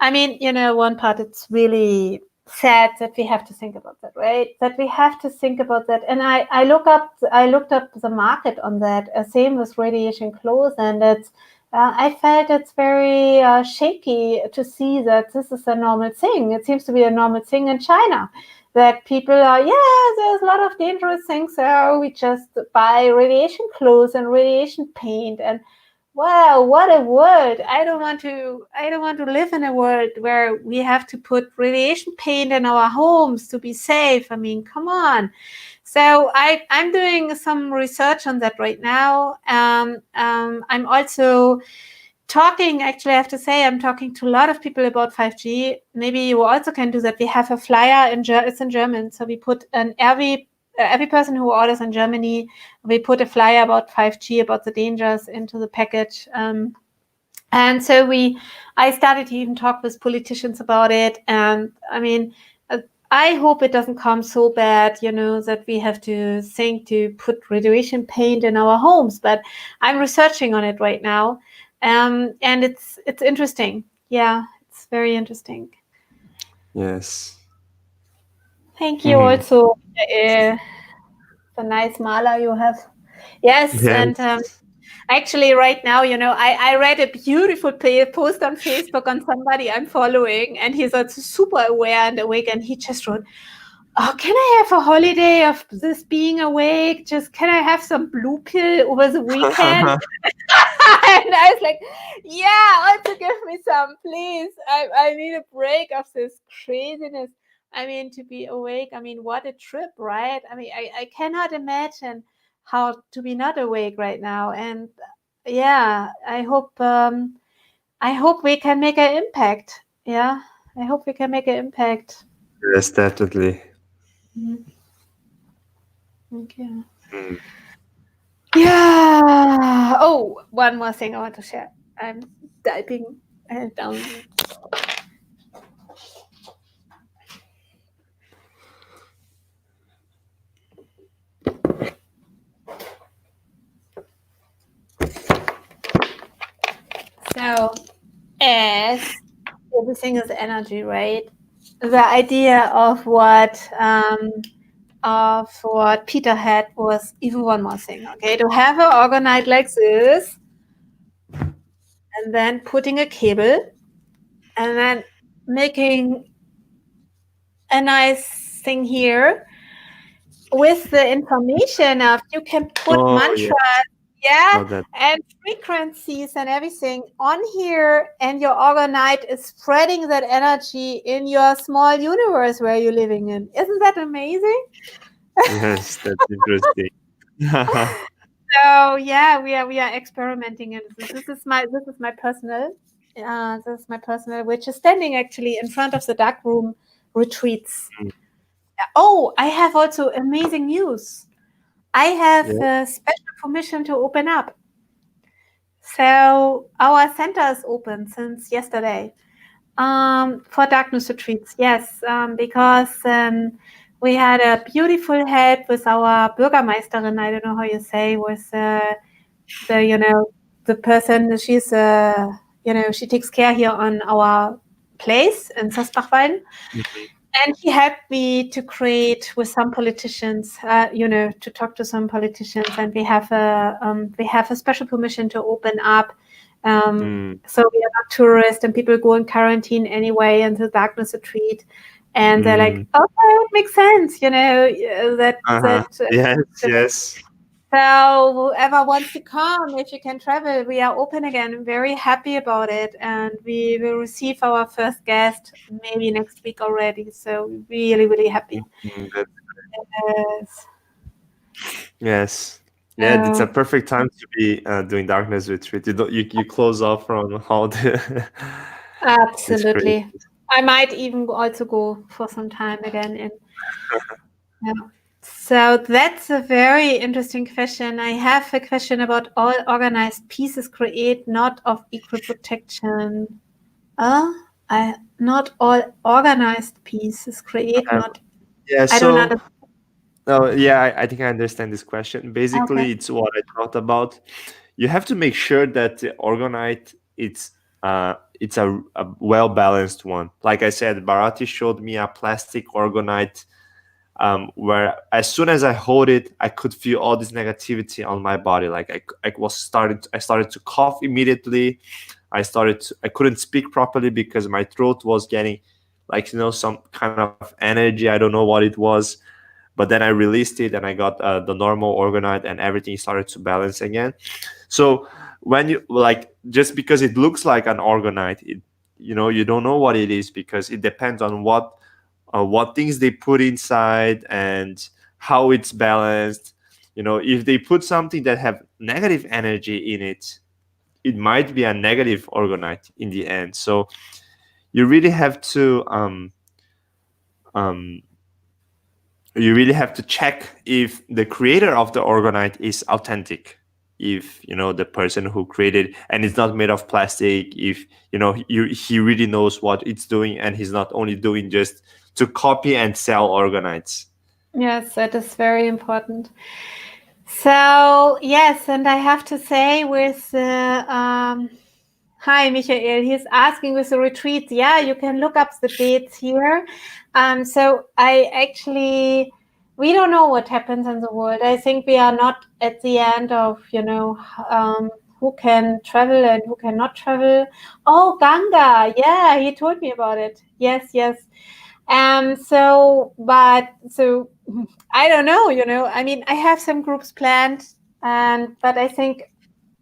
I mean, one part, it's really sad that we have to think about that, right? That we have to think about that. And I looked up the market on that. Same with radiation clothes, and it's. I felt it's very shaky to see that this is a normal thing. It seems to be a normal thing in China, that people are, there's a lot of dangerous things. So we just buy radiation clothes and radiation paint, and wow, what a world. I don't want to live in a world where we have to put radiation paint in our homes to be safe. I mean, come on. So I'm doing some research on that right now. I'm also talking, actually, I have to say, I'm talking to a lot of people about 5G. Maybe you also can do that. We have a flyer it's in German. So we put every person who orders in Germany, we put a flyer about 5G, about the dangers into the package. And so I started to even talk with politicians about it. And I mean, I hope it doesn't come so bad, that we have to think to put radiation paint in our homes. But I'm researching on it right now. And it's interesting. Yeah, it's very interesting. Yes. Thank you also. The nice mala you have. Yes. And actually right now, I read a beautiful post on Facebook on somebody I'm following, and he's also super aware and awake, and he just wrote, "Oh, can I have a holiday of this being awake? Just can I have some blue pill over the weekend?" And I was like, yeah, also give me some, please. I need a break of this craziness. I mean, to be awake, I mean, what a trip, right? I mean, I cannot imagine how to be not awake right now. And yeah, I hope we can make an impact. Yeah, I hope we can make an impact. Yes, definitely. Okay. Yeah. Oh, one more thing I want to share. I'm typing down. So, as everything is energy, right? The idea of what Peter had was even one more thing. Okay, to have an orgonite like this, and then putting a cable, and then making a nice thing here with the information of you can put mantras. Yeah, and frequencies and everything on here, and your orgonite is spreading that energy in your small universe where you're living in. Isn't that amazing? Yes, that's interesting. So yeah, we are experimenting, and this is my personal. This is my personal, which is standing actually in front of the dark room retreats. Oh, I have also amazing news. I have a special permission to open up. So our center is open since yesterday for darkness retreats. Yes, because we had a beautiful help with our Bürgermeisterin. I don't know how you say, with the person. She's she takes care here on our place in Sasbachwalden. And he helped me to create with some politicians, to talk to some politicians, and we have a special permission to open up. So we are not tourists, and people go in quarantine anyway in the darkness retreat, and they're like, okay, it makes sense, Yes. So whoever wants to come, if you can travel, we are open again. I'm very happy about it, and we will receive our first guest maybe next week already. So really, really happy. Yes. Yeah, it's a perfect time to be doing darkness retreat. You close off from all the. Absolutely. I might even also go for some time again. Yeah. So that's a very interesting question. I have a question about all organized pieces create not of equal protection. Not all organized pieces create not. Yeah. I don't understand. Oh, yeah, I think I understand this question. Basically, It's what I thought about. You have to make sure that the orgonite it's it's a well balanced one. Like I said, Bharati showed me a plastic orgonite, where as soon as I hold it, I could feel all this negativity on my body. Like I started to cough immediately. I couldn't speak properly because my throat was getting, like, some kind of energy. I don't know what it was, but then I released it and I got the normal orgonite, and everything started to balance again. So when you, like, just because it looks like an orgonite, you don't know what it is, because it depends on what things they put inside and how it's balanced. If they put something that have negative energy in it, it might be a negative orgonite in the end. So you really have to um, check if the creator of the orgonite is authentic, if the person who created, and it's not made of plastic, if he really knows what it's doing, and he's not only doing just to copy and sell orgonites. Yes, that is very important. So yes, and I have to say with hi Michael, he's asking with the retreats. Yeah, you can look up the dates here. So we don't know what happens in the world. I think we are not at the end of who can travel and who cannot travel. Oh, Ganga, yeah, he told me about it. Yes. So I don't know, I mean, I have some groups planned, but I think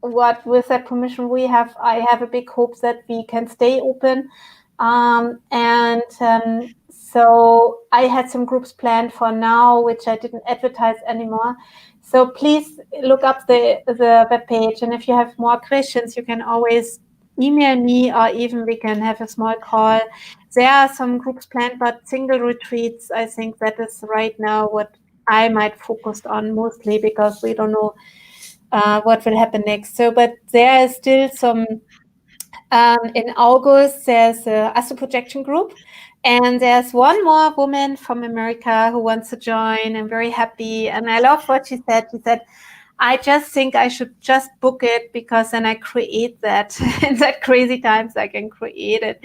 with that permission I have a big hope that we can stay open. So I had some groups planned for now, which I didn't advertise anymore. So please look up the webpage, and if you have more questions, you can always email me, or even we can have a small call. There are some groups planned, but single retreats, I think that is right now what I might focus on mostly, because we don't know what will happen next. So, but there is still some, in August, there's a astral projection group, and there's one more woman from America who wants to join. I'm very happy, and I love what she said. She said, I just think I should just book it, because then I create that in that crazy times I can create it,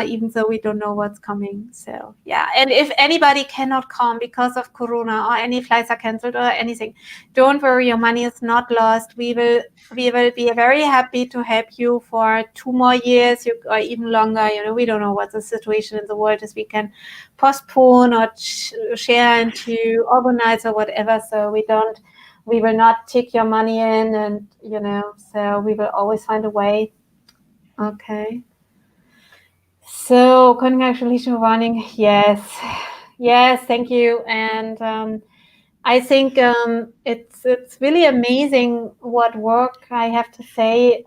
even though we don't know what's coming. So yeah, and if anybody cannot come because of Corona, or any flights are cancelled or anything, don't worry, your money is not lost. We will be very happy to help you for 2 more years, or even longer. We don't know what the situation in the world is. We can postpone or share into Orgonites or whatever. So we will not take your money in, and so we will always find a way. Okay. So congratulations for running. Yes, thank you. And I think it's really amazing what work, I have to say.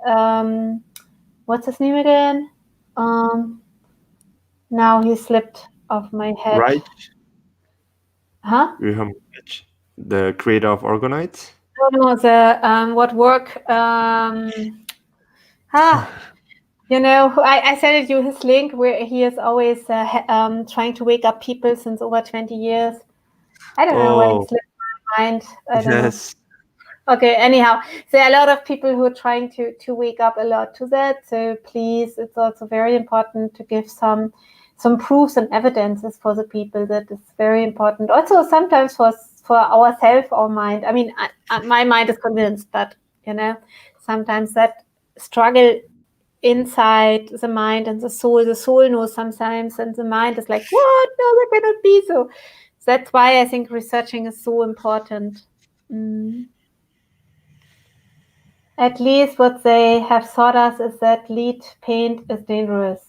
What's his name again? Now he slipped off my head. Right? Huh? The creator of Orgonite? No, the what work? I sent you his link, where he is always trying to wake up people since over 20 years. I don't know why it slipped my mind. I don't know. Okay, anyhow, there are a lot of people who are trying to wake up a lot to that. So please, it's also very important to give some proofs and evidences for the people. That is very important. Also, sometimes for ourselves, our mind. I mean, my mind is convinced, but sometimes that struggle inside the mind and the soul knows sometimes, and the mind is like, what? No, that cannot be. So that's why I think researching is so important. At least what they have taught us is that lead paint is dangerous.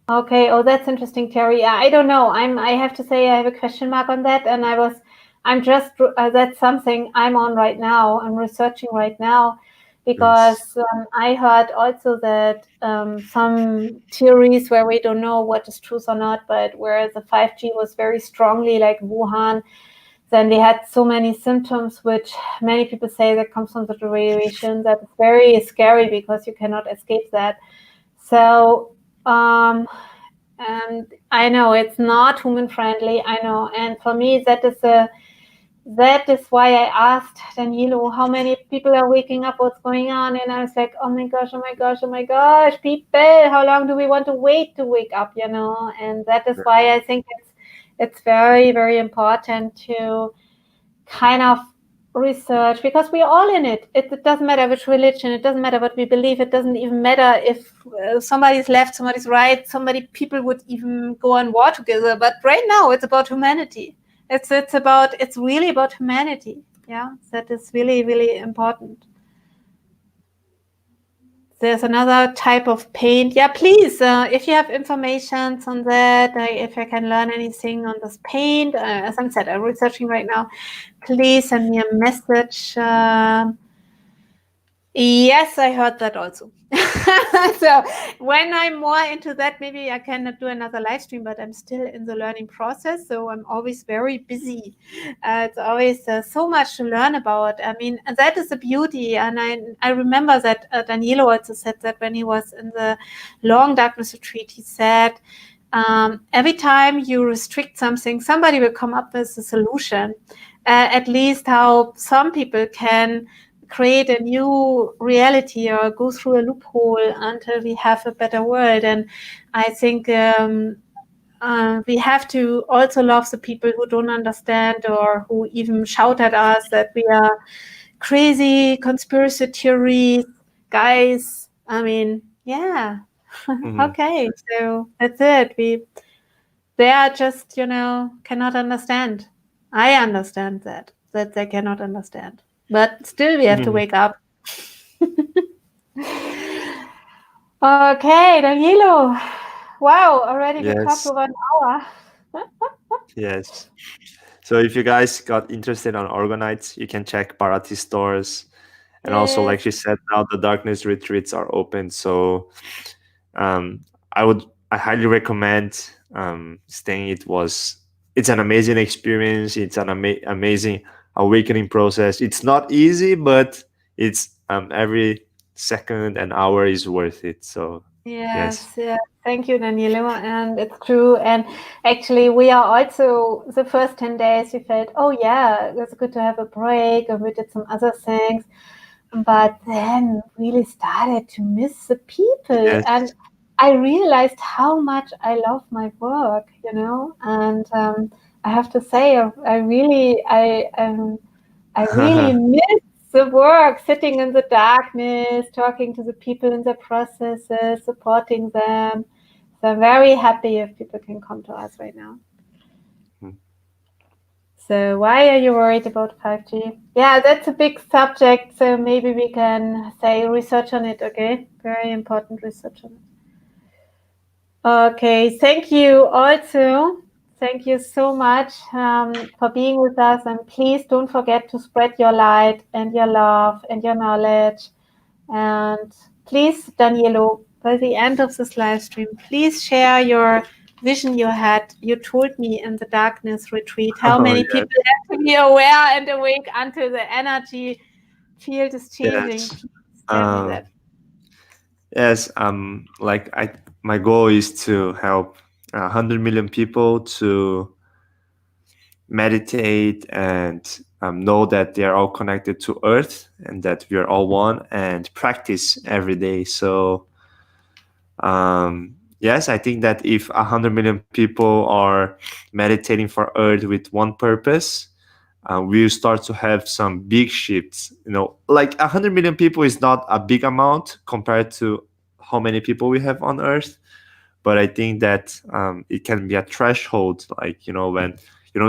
Okay. Oh, that's interesting, Terry. I don't know. I have to say I have a question mark on that, and that's something I'm on right now. I'm researching right now, because I heard also that some theories where we don't know what is truth or not, but where the 5G was very strongly like Wuhan, then they had so many symptoms, which many people say that comes from the radiation. That is very scary, because you cannot escape that. So, and I know it's not human friendly. I know, and for me, that is that is why I asked Danilo how many people are waking up, what's going on, and I was like, oh my gosh, oh my gosh, oh my gosh, people, how long do we want to wait to wake up, you know? And that is why I think it's very, very important to kind of research, because we're all in it. It doesn't matter which religion, it doesn't matter what we believe, it doesn't even matter if somebody's left, somebody's right, people would even go on war together. But right now it's about humanity. It's really about humanity. Yeah, that is really, really important. There's another type of paint. Yeah, please, if you have information on that, if I can learn anything on this paint, as I said, I'm researching right now, please send me a message. Yes, I heard that also. So when I'm more into that, maybe I cannot do another live stream, but I'm still in the learning process. So I'm always very busy. It's always so much to learn about. I mean, that is the beauty. And I remember that Danilo also said that when he was in the long darkness retreat, he said, every time you restrict something, somebody will come up with a solution. At least how some people can create a new reality or go through a loophole until we have a better world. And I think we have to also love the people who don't understand or who even shout at us that we are crazy conspiracy theories guys. I mean, yeah. Okay, so that's it. They are just, cannot understand. I understand that they cannot understand. But still, we have to wake up. Okay, Danilo. Wow, already we talked over an hour. Yes. So if you guys got interested on Orgonites, you can check Bharati stores. And also, like she said, now the darkness retreats are open. So um, I highly recommend staying. It's an amazing experience. It's an amazing awakening process. It's not easy, but it's every second and hour is worth it. So yes. Yeah. Thank you, Danilo. And it's true. And actually, we are also, the first 10 days, we felt, oh, yeah, it's good to have a break. And we did some other things. But then really started to miss the people. Yes. And I realized how much I love my work, and I have to say, I really miss the work, sitting in the darkness, talking to the people in the processes, supporting them. So I'm very happy if people can come to us right now. So why are you worried about 5G? Yeah, that's a big subject. So maybe we can say research on it, okay? Very important research on it. Okay, thank you also. Thank you so much for being with us. And please don't forget to spread your light and your love and your knowledge. And please, Danilo, by the end of this live stream, please share your vision you had. You told me in the darkness retreat how many people have to be aware and awake until the energy field is changing. Yes. Please tell me that. Yes. My goal is to help 100 million people to meditate and know that they are all connected to Earth and that we are all one, and practice every day. So yes, I think that if 100 million people are meditating for Earth with one purpose, we'll start to have some big shifts. Like 100 million people is not a big amount compared to how many people we have on Earth, but I think that it can be a threshold, like when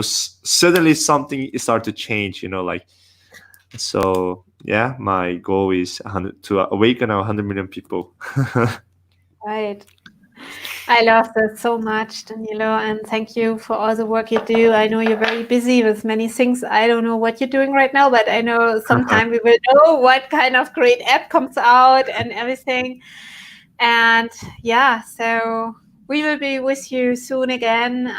suddenly something start to change. So yeah, my goal is to awaken 100 million people. Right. I love that so much, Danilo, and thank you for all the work you do. I know you're very busy with many things. I don't know what you're doing right now, but I know sometime we will know what kind of great app comes out and everything. And yeah, so we will be with you soon again.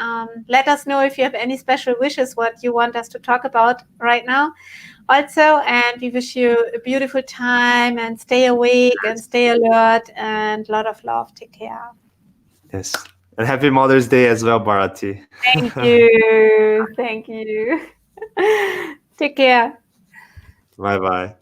Let us know if you have any special wishes, what you want us to talk about right now. Also, and we wish you a beautiful time, and stay awake and stay alert, and a lot of love. Take care. Yes, and happy Mother's Day as well, Bharati. Thank you. Thank you. Take care. Bye bye.